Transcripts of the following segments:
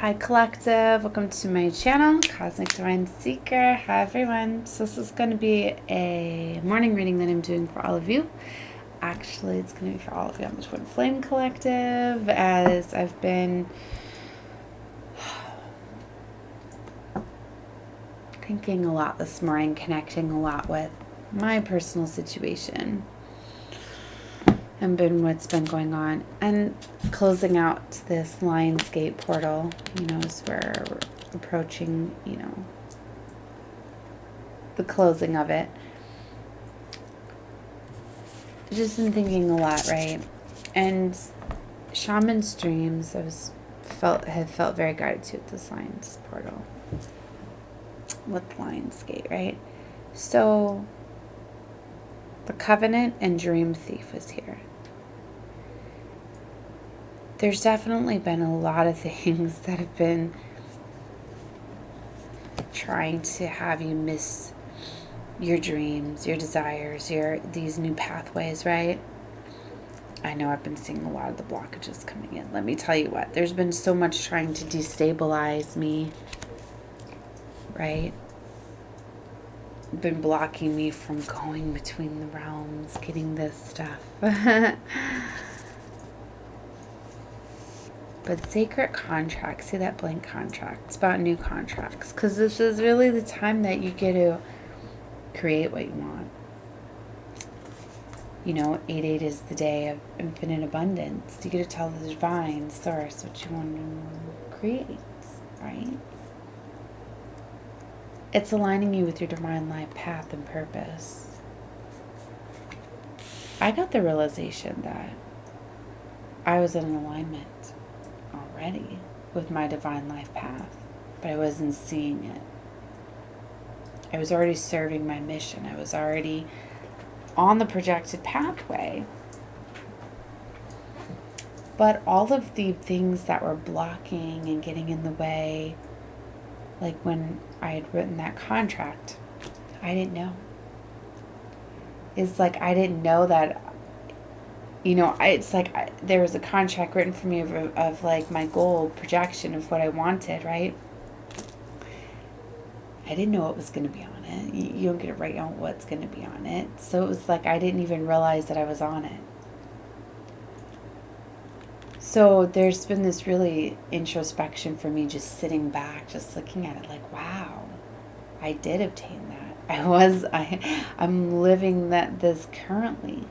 Hi Collective, welcome to my channel, Cosmic Divine Seeker. Hi everyone. So this is going to be a morning reading that I'm doing for all of you. Actually, it's going to be for all of you on the Twin Flame Collective, as I've been thinking a lot this morning, connecting a lot with my personal situation and what's been going on, and closing out this Lionsgate portal, as we're approaching, the closing of it. Just been thinking a lot, right? And shaman's dreams, had felt very guided to at this Lions portal with Lionsgate, right? So the Covenant and Dream Thief was here. There's definitely been a lot of things that have been trying to have you miss your dreams, your desires, these new pathways, right? I know I've been seeing a lot of the blockages coming in. Let me tell you what, there's been so much trying to destabilize me, right? Been blocking me from going between the realms, getting this stuff. But sacred contracts, see that blank contract? It's about new contracts, because this is really the time that you get to create what you want. 8/8 is the day of infinite abundance. You get to tell the divine source what you want to create, right? It's aligning you with your divine life path and purpose. I got the realization that I was in alignment already with my divine life path, but I wasn't seeing it. I was already serving my mission. I was already on the projected pathway. But all of the things that were blocking and getting in the way, like when I had written that contract, I didn't know. It's like I didn't know that, it's like there was a contract written for me of like my goal projection of what I wanted, right? I didn't know what was going to be on it. You don't get to write out what's going to be on it. So it was like I didn't even realize that I was on it. So there's been this really introspection for me, just sitting back, just looking at it like, wow, I did obtain that. I'm living this currently.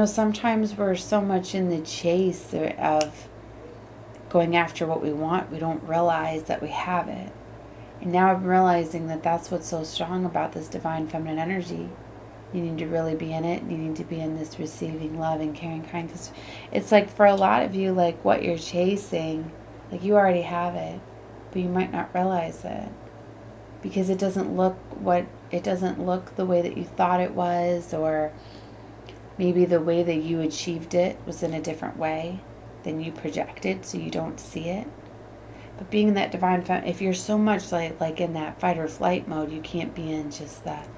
Sometimes we're so much in the chase of going after what we want, we don't realize that we have it. And now I'm realizing that that's what's so strong about this divine feminine energy. You need to really be in it. You need to be in this receiving love and caring kind. Because it's like for a lot of you, like what you're chasing, like you already have it, but you might not realize it. Because it doesn't look the way that you thought it was, or maybe the way that you achieved it was in a different way than you projected, so you don't see it. But being in that divine feminine, if you're so much like in that fight or flight mode, you can't be in just that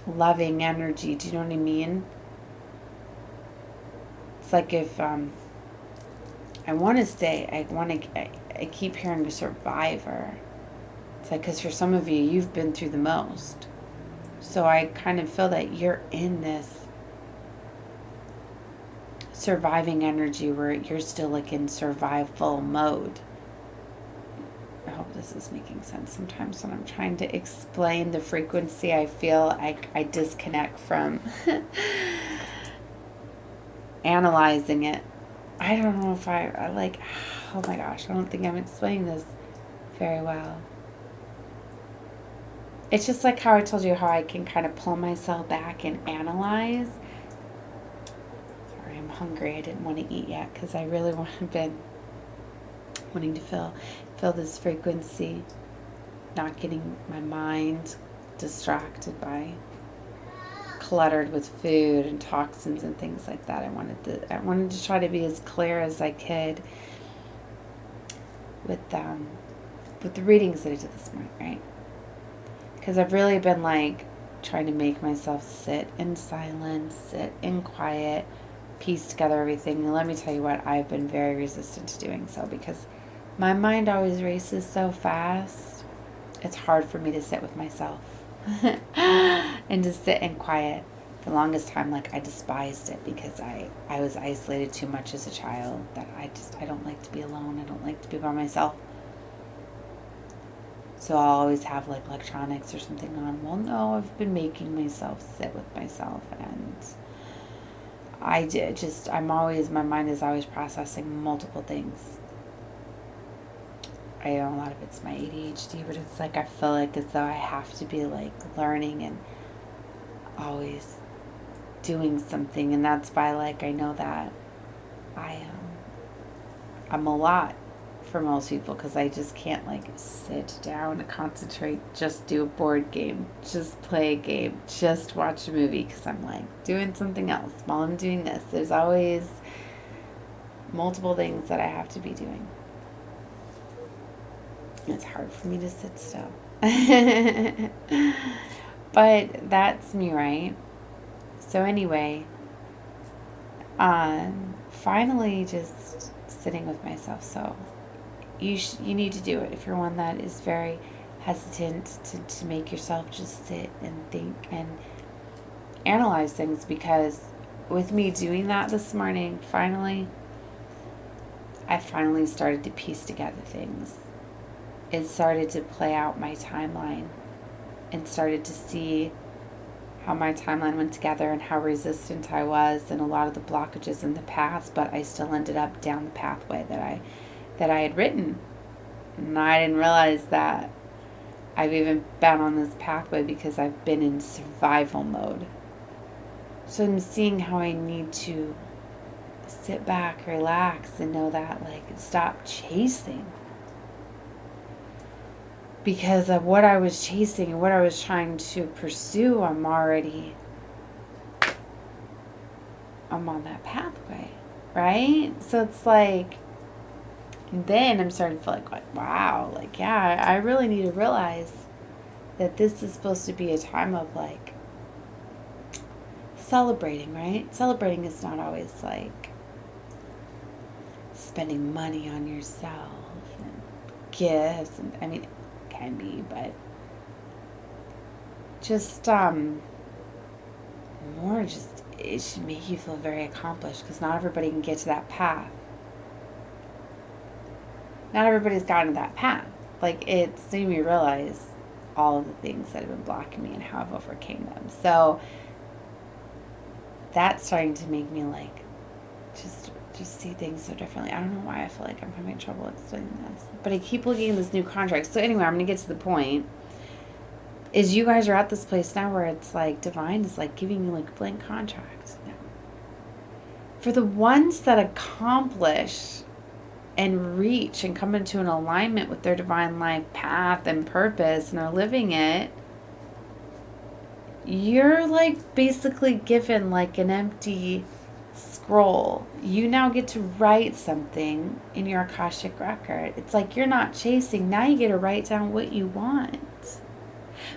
loving energy. Do you know what I mean? It's like if I keep hearing a survivor. It's like, because for some of you, you've been through the most. So I kind of feel that you're in this surviving energy where you're still like in survival mode. I hope this is making sense. Sometimes when I'm trying to explain the frequency, I feel like I disconnect from analyzing it. I don't know if I like, oh my gosh, I don't think I'm explaining this very well. It's just like how I told you how I can kind of pull myself back and analyze. Sorry, I'm hungry. I didn't want to eat yet because I really been wanting to feel this frequency, not getting my mind distracted by cluttered with food and toxins and things like that. I wanted to try to be as clear as I could with the readings that I did this morning, right? Because I've really been like trying to make myself sit in silence, sit in quiet, piece together everything. And let me tell you what, I've been very resistant to doing so because my mind always races so fast. It's hard for me to sit with myself and to sit in quiet. The longest time, like, I despised it because I was isolated too much as a child, that I don't like to be alone. I don't like to be by myself. So I'll always have like electronics or something on. Well, no, I've been making myself sit with myself, and my mind is always processing multiple things. I know a lot of it's my ADHD, but it's like I feel like as though I have to be like learning and always doing something, and that's why like I know that I'm a lot for most people, because I just can't like sit down and concentrate, just do a board game, just play a game, just watch a movie, because I'm like doing something else while I'm doing this. There's always multiple things that I have to be doing. It's hard for me to sit still. But that's me, right? So anyway, finally just sitting with myself. So you need to do it if you're one that is very hesitant to make yourself just sit and think and analyze things, because with me doing that this morning, I finally started to piece together things. It started to play out my timeline and started to see how my timeline went together and how resistant I was and a lot of the blockages in the past, but I still ended up down the pathway that I had written. And I didn't realize that I've even been on this pathway because I've been in survival mode. So I'm seeing how I need to sit back, relax, and know that, like, stop chasing. Because of what I was chasing and what I was trying to pursue, I'm on that pathway, right? So it's like, then I'm starting to feel like, wow, like, yeah, I really need to realize that this is supposed to be a time of, like, celebrating, right? Celebrating is not always, like, spending money on yourself and gifts, and, I mean, can be, but just more just, it should make you feel very accomplished, because not everybody can get to that path. Not everybody's gotten to that path. Like, it's made me realize all of the things that have been blocking me and how I've overcame them. So that's starting to make me like just see things so differently. I don't know why I feel like I'm having trouble explaining this, but I keep looking at this new contract. So anyway, I'm going to get to the point. Is you guys are at this place now where it's like divine is like giving you like blank contracts now. For the ones that accomplish and reach and come into an alignment with their divine life path and purpose and are living it, you're like basically given like an empty scroll. You now get to write something in your Akashic record. It's like you're not chasing. Now you get to write down what you want,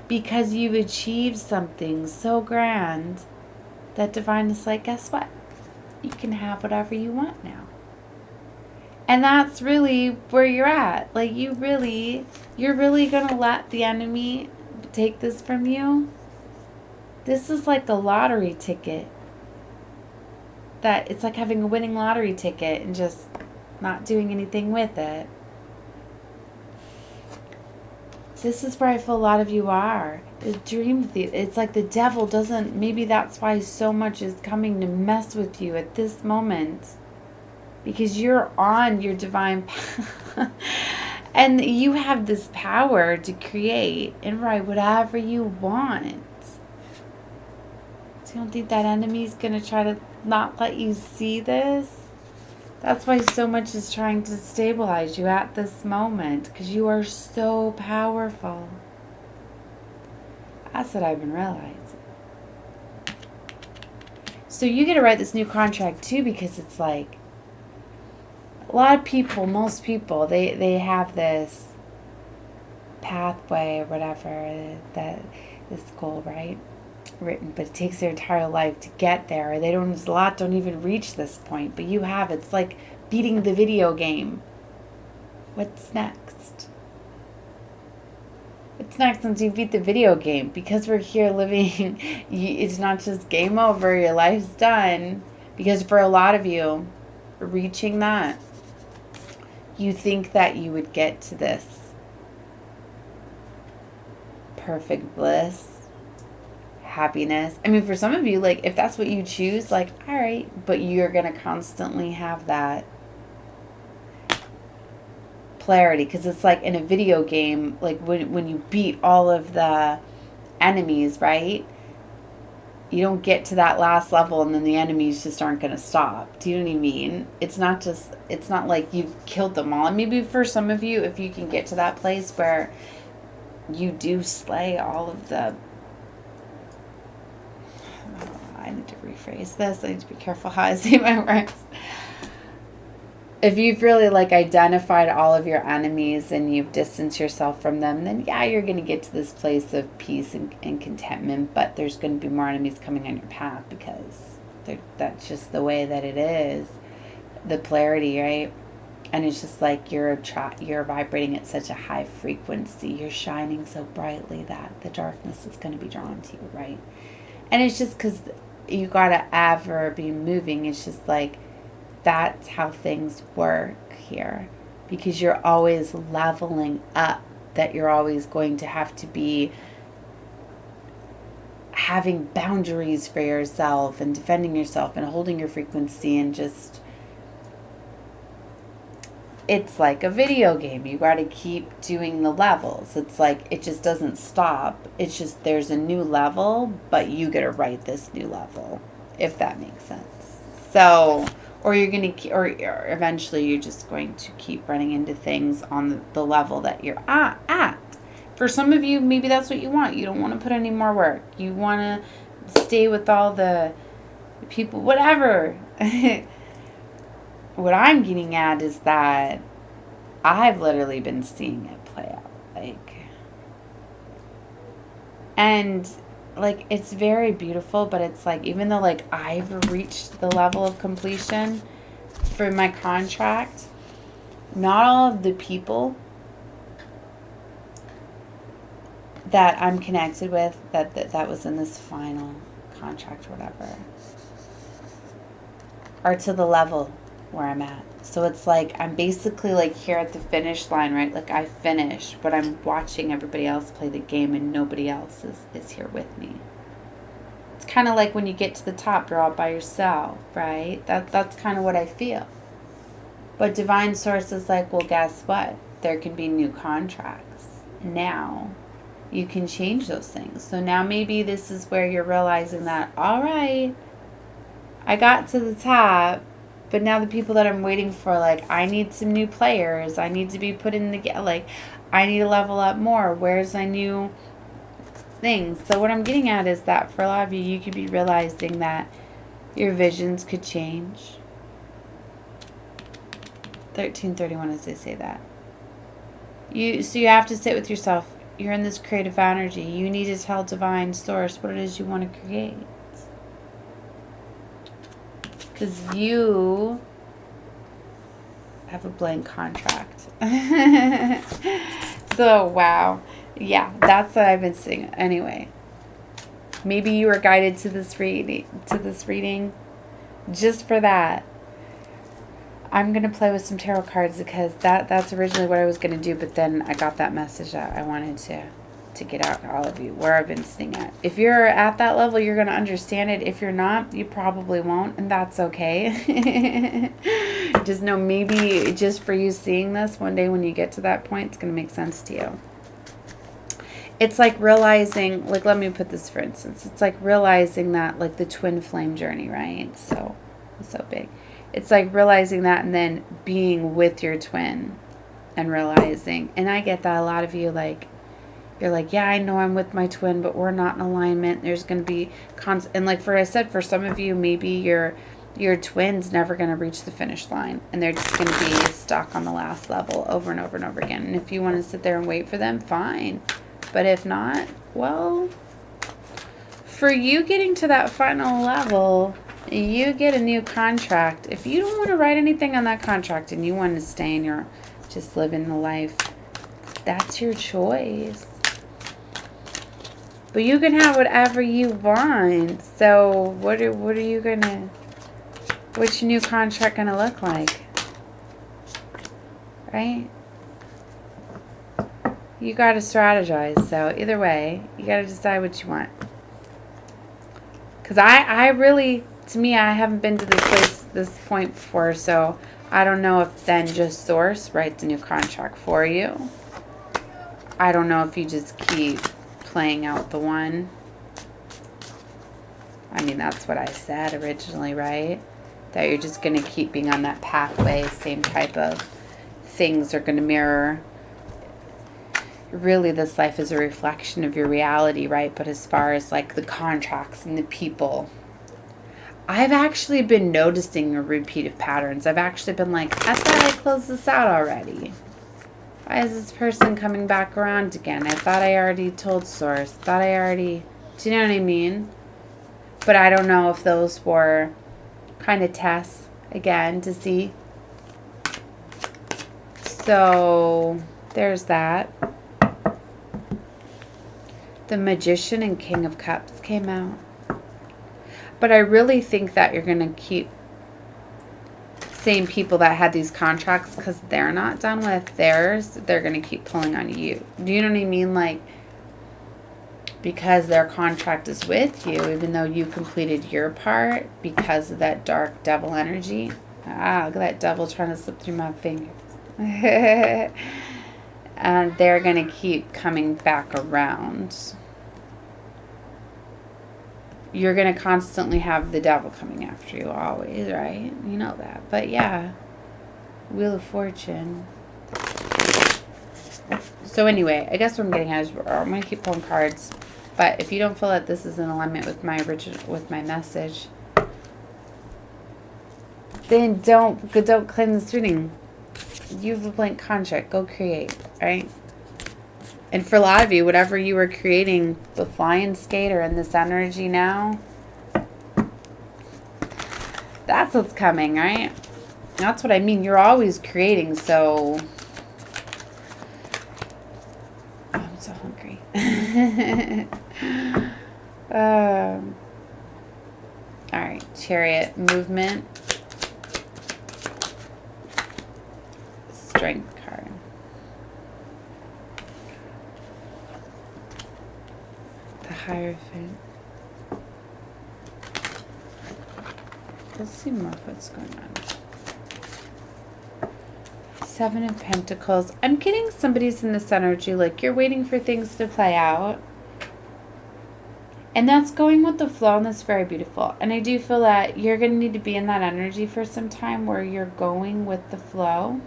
because you've achieved something so grand that divine is like, guess what? You can have whatever you want now. And that's really where you're at. Like, you're really going to let the enemy take this from you? This is like a lottery ticket. That it's like having a winning lottery ticket and just not doing anything with it. This is where I feel a lot of you are. The dream thief. It's like the devil doesn't, maybe that's why so much is coming to mess with you at this moment. Because you're on your divine path. And you have this power to create and write whatever you want. So you don't think that enemy's going to try to not let you see this? That's why so much is trying to stabilize you at this moment, because you are so powerful. That's what I've been realizing. So you get to write this new contract too, because it's like a lot of people, most people, they have this pathway or whatever, that this goal, right? written, but it takes their entire life to get there. Or they don't, a lot don't even reach this point, but you have. It's like beating the video game. What's next? What's next once you beat the video game? Because we're here living, it's not just game over, your life's done. Because for a lot of you, reaching that, you think that you would get to this perfect bliss, happiness. I mean, for some of you, like, if that's what you choose, like, all right, but you're going to constantly have that polarity, because it's like in a video game, like when you beat all of the enemies, right? You don't get to that last level and then the enemies just aren't going to stop. Do you know what I mean? It's not like you've killed them all. And maybe for some of you, if you can get to that place where you do slay all of the... I need to rephrase this. I need to be careful how I say my words. If you've really like identified all of your enemies and you've distanced yourself from them, then yeah, you're going to get to this place of peace and contentment, but there's going to be more enemies coming on your path because that's just the way that it is. The polarity, right? And it's just like you're vibrating at such a high frequency. You're shining so brightly that the darkness is going to be drawn to you, right? And it's just because you got to ever be moving. It's just like, that's how things work here, because you're always leveling up, that you're always going to have to be having boundaries for yourself and defending yourself and holding your frequency, and just, it's like a video game. You got to keep doing the levels. It's like, it just doesn't stop. It's just, there's a new level, but you got to write this new level, if that makes sense. So... Or you're going to, or eventually you're just going to keep running into things on the level that you're at. For some of you, maybe that's what you want. You don't want to put any more work. You want to stay with all the people, whatever. What I'm getting at is that I've literally been seeing it play out. And like, it's very beautiful, but it's like, even though like I've reached the level of completion for my contract, not all of the people that I'm connected with that was in this final contract or whatever are to the level where I'm at. So it's like, I'm basically like here at the finish line, right? Like I finished, but I'm watching everybody else play the game and nobody else is here with me. It's kind of like when you get to the top, you're all by yourself, right? That's kind of what I feel. But Divine Source is like, well, guess what? There can be new contracts. Now you can change those things. So now maybe this is where you're realizing that, all right, I got to the top, but now the people that I'm waiting for, like, I need some new players. I need to be put in the, like, I need to level up more. Where's my new things? So what I'm getting at is that for a lot of you, you could be realizing that your visions could change. 1331 as they say that. So you have to sit with yourself. You're in this creative energy. You need to tell Divine Source what it is you want to create. Because you have a blank contract. So, wow. Yeah, that's what I've been seeing. Anyway, maybe you were guided to this reading just for that. I'm going to play with some tarot cards because that's originally what I was going to do, but then I got that message that I wanted to get out to all of you, where I've been sitting at. If you're at that level, you're going to understand it. If you're not, you probably won't, and that's okay. Just know, maybe just for you seeing this, one day when you get to that point, it's going to make sense to you. It's like realizing, like, let me put this for instance. It's like realizing that, like, the twin flame journey, right? So big. It's like realizing that and then being with your twin and realizing, and I get that a lot of you, like, you're like, yeah, I know I'm with my twin, but we're not in alignment. There's going to be and like I said, for some of you, maybe your twin's never going to reach the finish line, and they're just going to be stuck on the last level over and over and over again. And if you want to sit there and wait for them, fine. But if not, well, for you getting to that final level, you get a new contract. If you don't want to write anything on that contract and you want to stay in your, just living the life, that's your choice. But you can have whatever you want. So what are you gonna, what's your new contract gonna look like? Right? You gotta strategize. So either way, you gotta decide what you want. Because I really, to me, I haven't been to this point before, so I don't know if then just Source writes a new contract for you. I don't know if you just keep playing out the one. I mean, that's what I said originally, right? That you're just going to keep being on that pathway, same type of things are going to mirror. Really, this life is a reflection of your reality, right? But as far as like the contracts and the people, I've actually been noticing a repeat of patterns. I've actually been like, I thought I closed this out already. Why is this person coming back around again? I thought I already told Source. Thought I already... Do you know what I mean? But I don't know if those were kind of tests, again, to see. So, there's that. The Magician and King of Cups came out. But I really think that you're going to keep same people that had these contracts, because they're not done with theirs, they're going to keep pulling on you. Do you know what I mean? Like, because their contract is with you, even though you completed your part, because of that dark devil energy. Ah, look at that devil trying to slip through my fingers. And they're going to keep coming back around. You're going to constantly have the devil coming after you always, right? You know that. But yeah, Wheel of Fortune. So anyway, I guess what I'm getting at is I'm going to keep pulling cards. But if you don't feel that this is in alignment with my message, then don't claim this reading. You have a blank contract. Go create, right? And for a lot of you, whatever you were creating, the flying skater and this energy now, that's what's coming, right? That's what I mean. You're always creating, so... Oh, I'm so hungry. All right, Chariot, movement. Strength card. The Hierophant. Let's see more of what's going on. Seven of Pentacles. I'm getting somebody's in this energy, like you're waiting for things to play out. And that's going with the flow, and that's very beautiful. And I do feel that you're going to need to be in that energy for some time where you're going with the flow.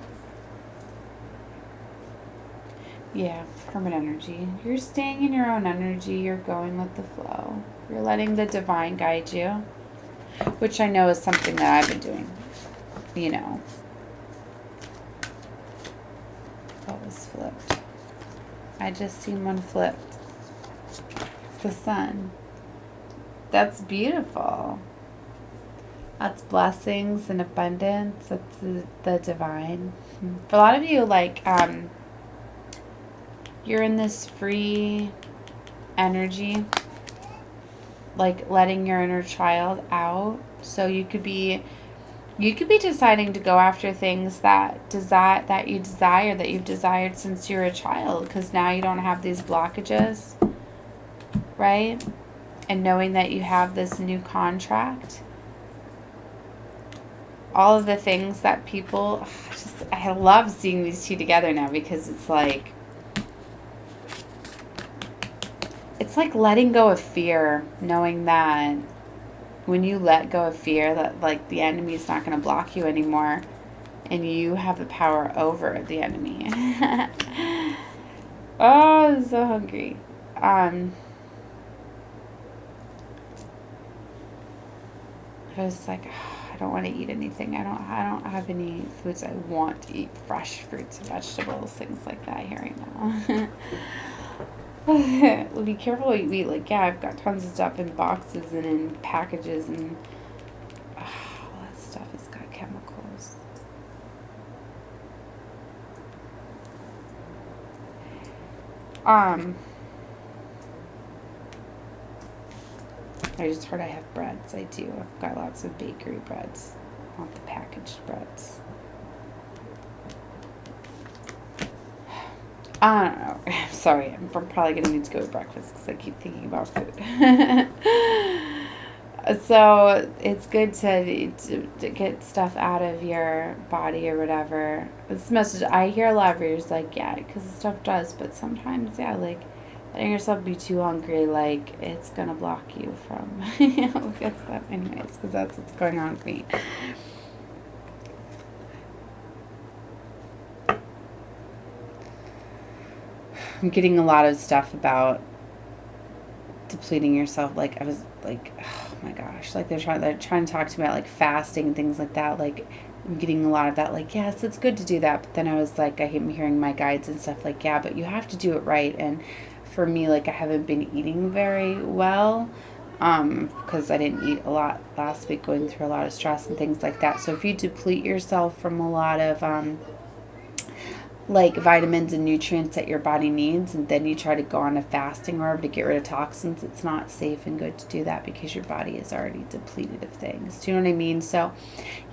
Yeah, Hermit energy. You're staying in your own energy. You're going with the flow. You're letting the divine guide you, which I know is something that I've been doing, you know. What was flipped? I just seen one flipped. The Sun. That's beautiful. That's blessings and abundance. That's the divine. For a lot of you, like, you're in this free energy, like letting your inner child out. So you could be deciding to go after things that you desire, that you've desired since you were a child, because now you don't have these blockages, right? And knowing that you have this new contract, all of the things that people, I love seeing these two together now, because it's like letting go of fear, knowing that when you let go of fear, that like the enemy is not going to block you anymore, and you have the power over the enemy. Oh, I'm so hungry. I was like, oh, I don't want to eat anything. I don't have any foods I want to eat. Fresh fruits and vegetables, things like that here right now. Be careful what you eat. Like, yeah, I've got tons of stuff in boxes and in packages, and all that stuff has got chemicals. I just heard I have breads. I do. I've got lots of bakery breads. I want the packaged breads. I don't know. I'm sorry. I'm probably going to need to go to breakfast because I keep thinking about food. So it's good to get stuff out of your body or whatever. This message, I hear a lot of readers like, yeah, because the stuff does. But sometimes, yeah, like letting yourself be too hungry, like it's going to block you from, get stuff anyways, because that's what's going on with me. I'm getting a lot of stuff about depleting yourself. Like I was like, oh my gosh, like they're trying to talk to me about like fasting and things like that. Like I'm getting a lot of that. Like, yes, it's good to do that. But then I was like, I hate hearing my guides and stuff like, yeah, but you have to do it right. And for me, like I haven't been eating very well because I didn't eat a lot last week, going through a lot of stress and things like that. So if you deplete yourself from a lot of like vitamins and nutrients that your body needs, and then you try to go on a fasting or whatever to get rid of toxins, it's not safe and good to do that because your body is already depleted of things. Do you know what I mean? So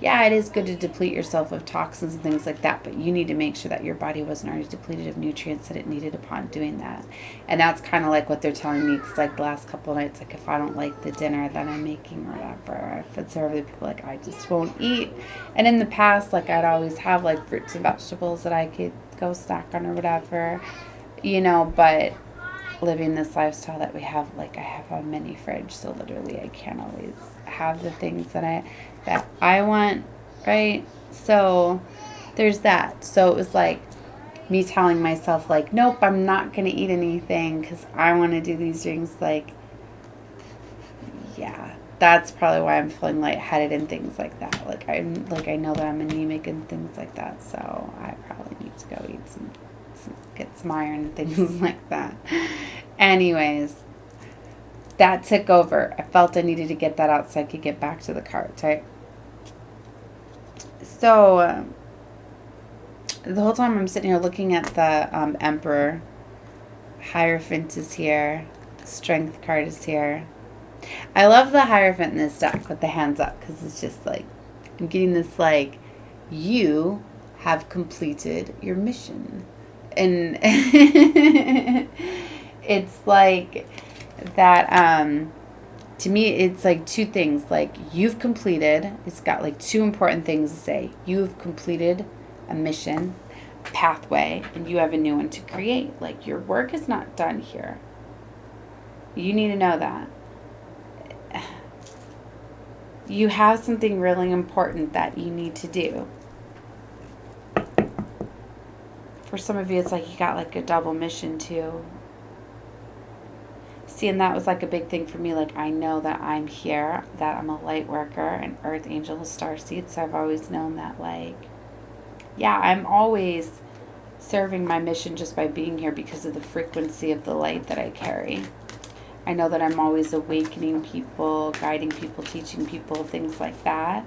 yeah, it is good to deplete yourself of toxins and things like that, but you need to make sure that your body wasn't already depleted of nutrients that it needed upon doing that. And that's kind of like what they're telling me, because like the last couple of nights, like if I don't like the dinner that I'm making or whatever, if it's over, the people like I just won't eat. And in the past, like I'd always have like fruits and vegetables that I could go snack on or whatever, you know, but living this lifestyle that we have, like I have a mini fridge, so literally I can't always have the things that I want, right? So there's that. So it was like me telling myself like, nope, I'm not gonna eat anything because I want to do these things. Like, yeah, that's probably why I'm feeling lightheaded and things like that. Like I know that I'm anemic and things like that, so I probably need to go eat get some iron and things like that. Anyways, that took over. I felt I needed to get that out so I could get back to the cards, right? So the whole time I'm sitting here looking at the Emperor, Hierophant is here, Strength card is here. I love the Hierophant in this deck with the hands up because it's just like, I'm getting this like, you have completed your mission. And it's like that, to me, it's like two things. Like you've completed, it's got like two important things to say. You've completed a mission, pathway, and you have a new one to create. Like your work is not done here. You need to know that. You have something really important that you need to do. For some of you, it's like you got like a double mission too. See, and that was like a big thing for me. Like I know that I'm here, that I'm a light worker, an earth angel, a starseed. So I've always known that, like, yeah, I'm always serving my mission just by being here because of the frequency of the light that I carry. I know that I'm always awakening people, guiding people, teaching people, things like that.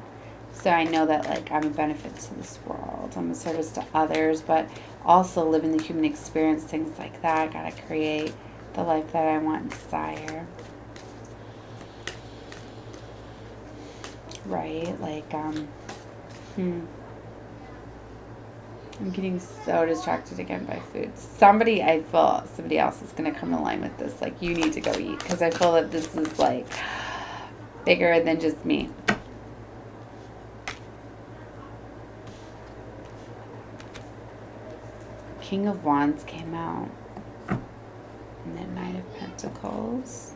So I know that like I'm a benefit to this world. I'm a service to others, but also living the human experience, things like that. I gotta create the life that I want and desire. Right? Like, I'm getting so distracted again by food. I feel somebody else is going to come in line with this. Like, you need to go eat. Because I feel that this is, like, bigger than just me. King of Wands came out. And then Knight of Pentacles.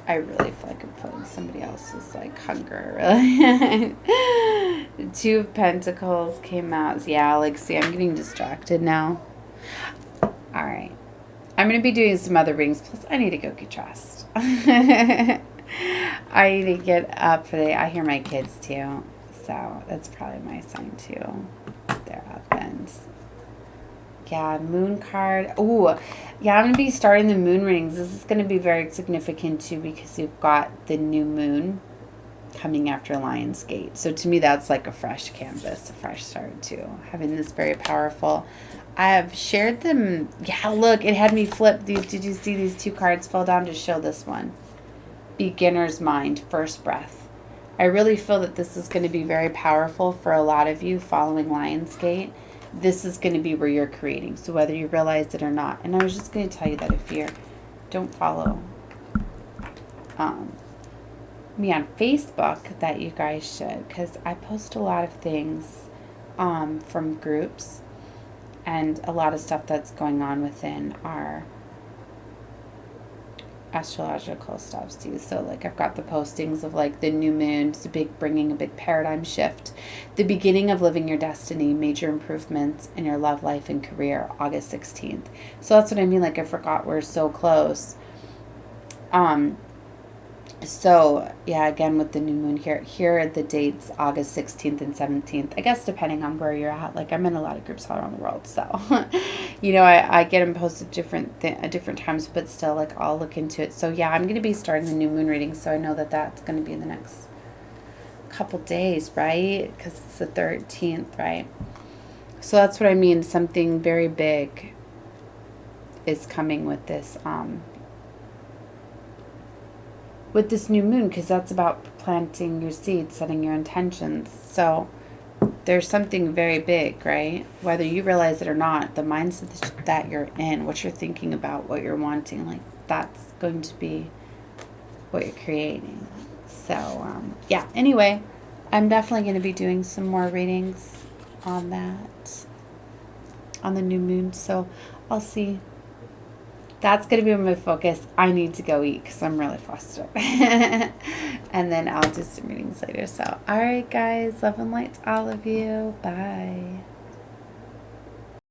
I really feel like I'm feeling somebody else's like hunger, really. Two of Pentacles came out. Yeah, like, see, I'm getting distracted now. All right. I'm going to be doing some other readings. Plus, I need to go get dressed. I need to get up for I hear my kids too. So that's probably my sign too. They're up and Yeah, moon card. Ooh, yeah, I'm going to be starting the moon readings. This is going to be very significant too because you've got the new moon coming after Lionsgate. So to me, that's like a fresh canvas, a fresh start too. Having this very powerful. I have shared them. Yeah, look, it had me flip these. Did you see these two cards fell down to show this one? Beginner's Mind, First Breath. I really feel that this is going to be very powerful for a lot of you following Lionsgate. This is going to be where you're creating. So whether you realize it or not. And I was just going to tell you that if you don't follow me on Facebook, that you guys should. Because I post a lot of things from groups. And a lot of stuff that's going on within our astrological stuff too. So like I've got the postings of like the new moon, it's bringing a big paradigm shift, the beginning of living your destiny, major improvements in your love life and career, August 16th. So that's what I mean. Like I forgot we're so close. So yeah, again with the new moon here are the dates, August 16th and 17th, I guess depending on where you're at. Like I'm in a lot of groups all around the world, so you know, I get them posted at different times, but still like I'll look into it. So yeah, I'm going to be starting the new moon reading, so I know that that's going to be in the next couple days, right? Because it's the 13th, right? So that's what I mean, something very big is coming with this new moon, because that's about planting your seeds, setting your intentions. So there's something very big, right? Whether you realize it or not, the mindset that you're in, what you're thinking about, what you're wanting, like that's going to be what you're creating. So yeah, anyway, I'm definitely going to be doing some more readings on that, on the new moon. So I'll see. That's going to be my focus. I need to go eat because I'm really flustered. And then I'll do some readings later. So, all right, guys. Love and light to all of you. Bye.